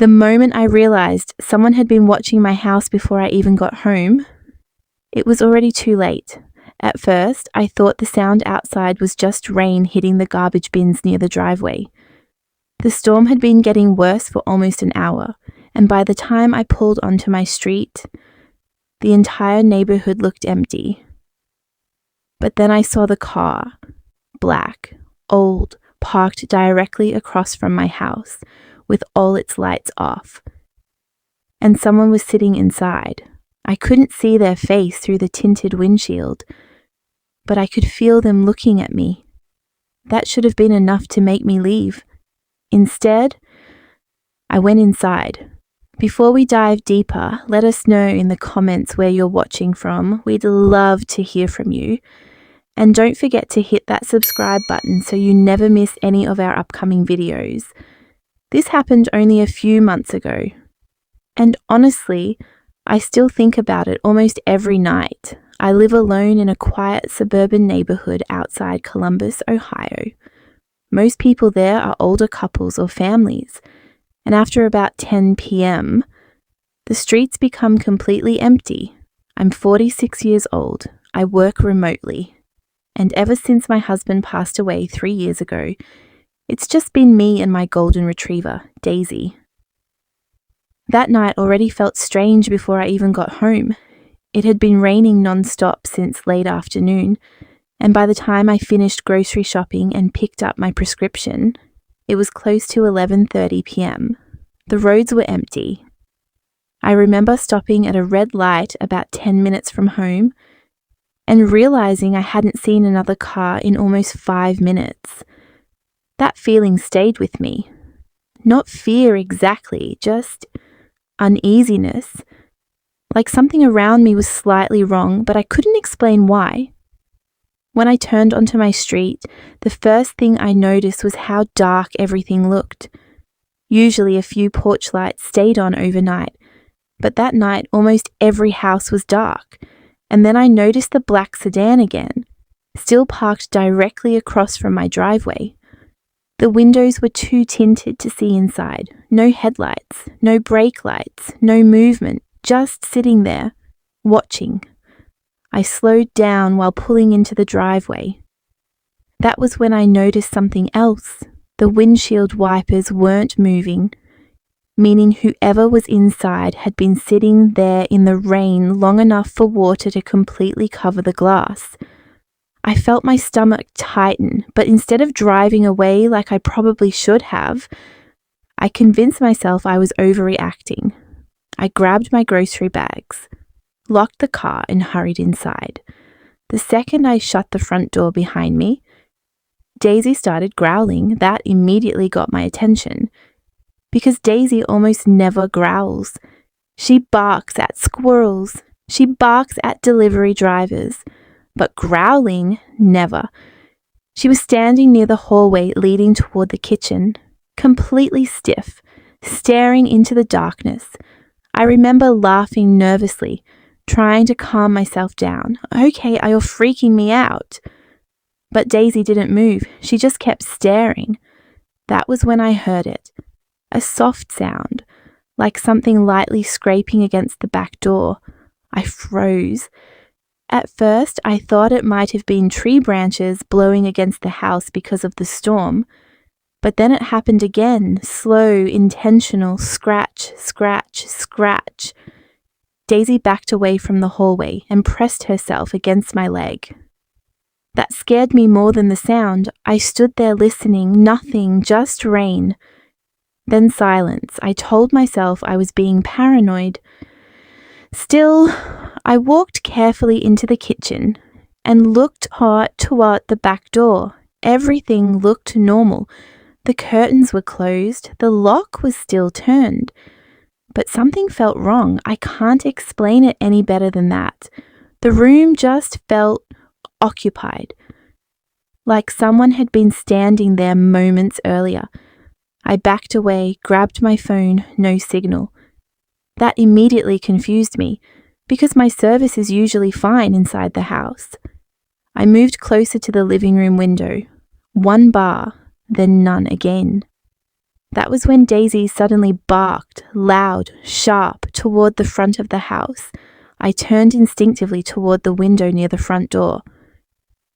The moment I realized someone had been watching my house before I even got home, it was already too late. At first, I thought the sound outside was just rain hitting the garbage bins near the driveway. The storm had been getting worse for almost an hour, and by the time I pulled onto my street, the entire neighborhood looked empty. But then I saw the car, black, old, parked directly across from my house, with all its lights off. And someone was sitting inside. I couldn't see their face through the tinted windshield, but I could feel them looking at me. That should have been enough to make me leave. Instead, I went inside. Before we dive deeper, let us know in the comments where you're watching from. We'd love to hear from you. And don't forget to hit that subscribe button so you never miss any of our upcoming videos. This happened only a few months ago. And honestly, I still think about it almost every night. I live alone in a quiet suburban neighborhood outside Columbus, Ohio. Most people there are older couples or families, and after about 10 p.m., the streets become completely empty. I'm 46 years old. I work remotely. And ever since my husband passed away 3 years ago, it's just been me and my golden retriever, Daisy. That night already felt strange before I even got home. It had been raining non-stop since late afternoon, and by the time I finished grocery shopping and picked up my prescription, it was close to 11:30 p.m. The roads were empty. I remember stopping at a red light about 10 minutes from home and realizing I hadn't seen another car in almost 5 minutes. That feeling stayed with me. Not fear exactly, just uneasiness. Like something around me was slightly wrong, but I couldn't explain why. When I turned onto my street, the first thing I noticed was how dark everything looked. Usually a few porch lights stayed on overnight, but that night almost every house was dark. And then I noticed the black sedan again, still parked directly across from my driveway. The windows were too tinted to see inside. No headlights, no brake lights, no movement, just sitting there, watching. I slowed down while pulling into the driveway. That was when I noticed something else. The windshield wipers weren't moving, meaning whoever was inside had been sitting there in the rain long enough for water to completely cover the glass. I felt my stomach tighten, but instead of driving away like I probably should have, I convinced myself I was overreacting. I grabbed my grocery bags, locked the car, and hurried inside. The second I shut the front door behind me, Daisy started growling. That immediately got my attention, because Daisy almost never growls. She barks at squirrels. She barks at delivery drivers. But growling, never. She was standing near the hallway leading toward the kitchen, completely stiff, staring into the darkness. I remember laughing nervously, trying to calm myself down. Okay, you're freaking me out. But Daisy didn't move. She just kept staring. That was when I heard it. A soft sound, like something lightly scraping against the back door. I froze. At first, I thought it might have been tree branches blowing against the house because of the storm. But then it happened again, slow, intentional, scratch, scratch, scratch. Daisy backed away from the hallway and pressed herself against my leg. That scared me more than the sound. I stood there listening, nothing, just rain. Then silence. I told myself I was being paranoid. Still, I walked carefully into the kitchen and looked toward the back door. Everything looked normal. The curtains were closed. The lock was still turned. But something felt wrong. I can't explain it any better than that. The room just felt occupied, like someone had been standing there moments earlier. I backed away, grabbed my phone, no signal. That immediately confused me, because my service is usually fine inside the house. I moved closer to the living room window. One bar, then none again. That was when Daisy suddenly barked, loud, sharp, toward the front of the house. I turned instinctively toward the window near the front door,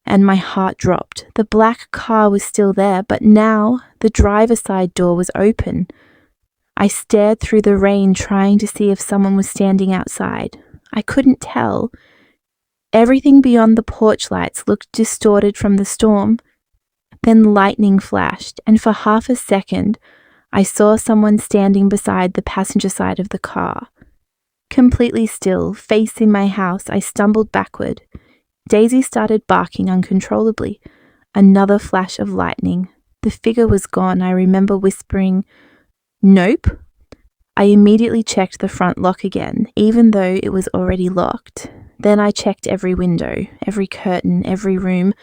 and my heart dropped. The black car was still there, but now the driver's side door was open. I stared through the rain, trying to see if someone was standing outside. I couldn't tell. Everything beyond the porch lights looked distorted from the storm. Then lightning flashed, and for half a second, I saw someone standing beside the passenger side of the car. Completely still, facing my house, I stumbled backward. Daisy started barking uncontrollably. Another flash of lightning. The figure was gone. I remember whispering, "Nope." I immediately checked the front lock again, even though it was already locked. Then I checked every window, every curtain, every room.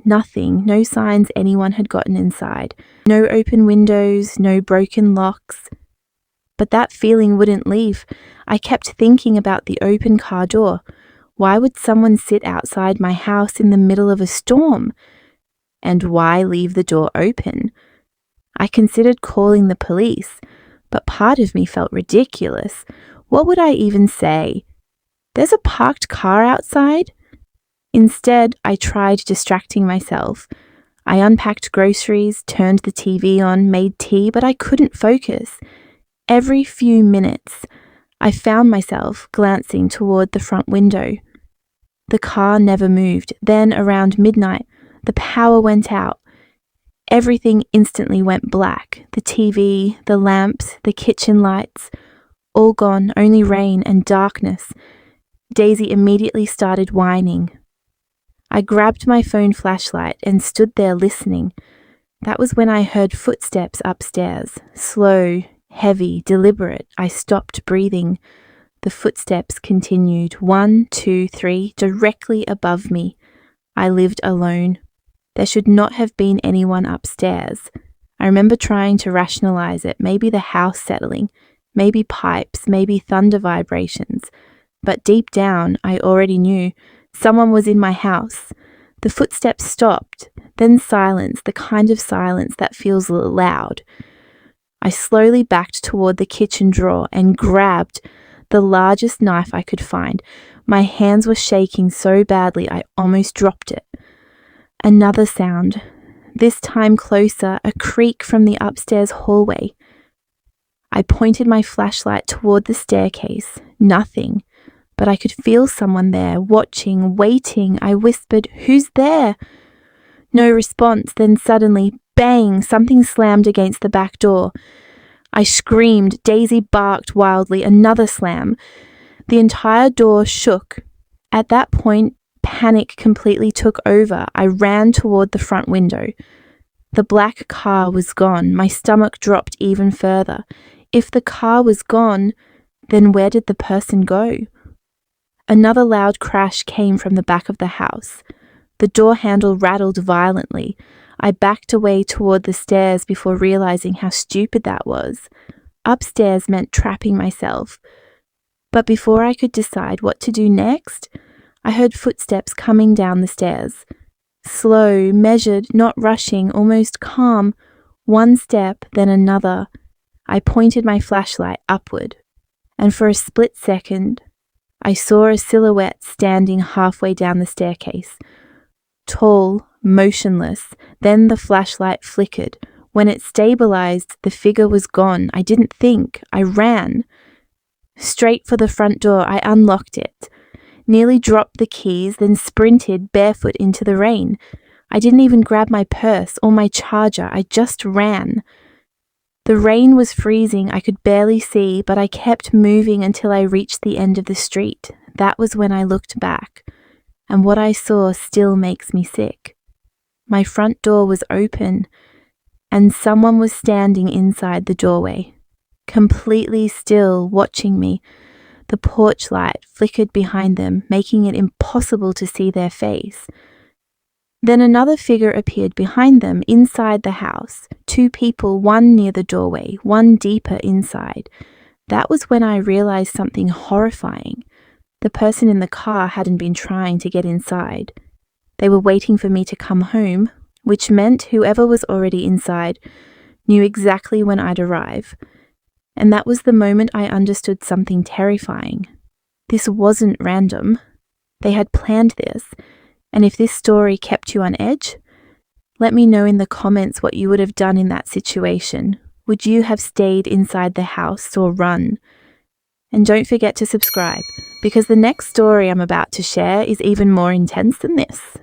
Nothing, no signs anyone had gotten inside. No open windows, no broken locks. But that feeling wouldn't leave. I kept thinking about the open car door. Why would someone sit outside my house in the middle of a storm? And why leave the door open? I considered calling the police, but part of me felt ridiculous. What would I even say? There's a parked car outside? Instead, I tried distracting myself. I unpacked groceries, turned the TV on, made tea, but I couldn't focus. Every few minutes, I found myself glancing toward the front window. The car never moved. Then, around midnight, the power went out. Everything instantly went black. The TV, the lamps, the kitchen lights, all gone, only rain and darkness. Daisy immediately started whining. I grabbed my phone flashlight and stood there listening. That was when I heard footsteps upstairs. Slow, heavy, deliberate. I stopped breathing. The footsteps continued. 1, 2, 3, directly above me. I lived alone. There should not have been anyone upstairs. I remember trying to rationalize it. Maybe the house settling. Maybe pipes. Maybe thunder vibrations. But deep down, I already knew. Someone was in my house. The footsteps stopped, then silence, the kind of silence that feels loud. I slowly backed toward the kitchen drawer and grabbed the largest knife I could find. My hands were shaking so badly I almost dropped it. Another sound, this time closer, a creak from the upstairs hallway. I pointed my flashlight toward the staircase. Nothing. But I could feel someone there, watching, waiting. I whispered, "Who's there?" No response. Then suddenly, bang, something slammed against the back door. I screamed. Daisy barked wildly. Another slam. The entire door shook. At that point, panic completely took over. I ran toward the front window. The black car was gone. My stomach dropped even further. If the car was gone, then where did the person go? Another loud crash came from the back of the house. The door handle rattled violently. I backed away toward the stairs before realizing how stupid that was. Upstairs meant trapping myself. But before I could decide what to do next, I heard footsteps coming down the stairs. Slow, measured, not rushing, almost calm. One step, then another. I pointed my flashlight upward, and for a split second, I saw a silhouette standing halfway down the staircase. Tall, motionless. Then the flashlight flickered. When it stabilized, the figure was gone. I didn't think. I ran. Straight for the front door, I unlocked it. Nearly dropped the keys, then sprinted barefoot into the rain. I didn't even grab my purse or my charger. I just ran. The rain was freezing. I could barely see, but I kept moving until I reached the end of the street. That was when I looked back, and what I saw still makes me sick. My front door was open, and someone was standing inside the doorway, completely still, watching me. The porch light flickered behind them, making it impossible to see their face. Then another figure appeared behind them, inside the house. 2 people, one near the doorway, one deeper inside. That was when I realized something horrifying. The person in the car hadn't been trying to get inside. They were waiting for me to come home, which meant whoever was already inside knew exactly when I'd arrive. And that was the moment I understood something terrifying. This wasn't random. They had planned this, and if this story kept you on edge, let me know in the comments what you would have done in that situation. Would you have stayed inside the house or run? And don't forget to subscribe, because the next story I'm about to share is even more intense than this.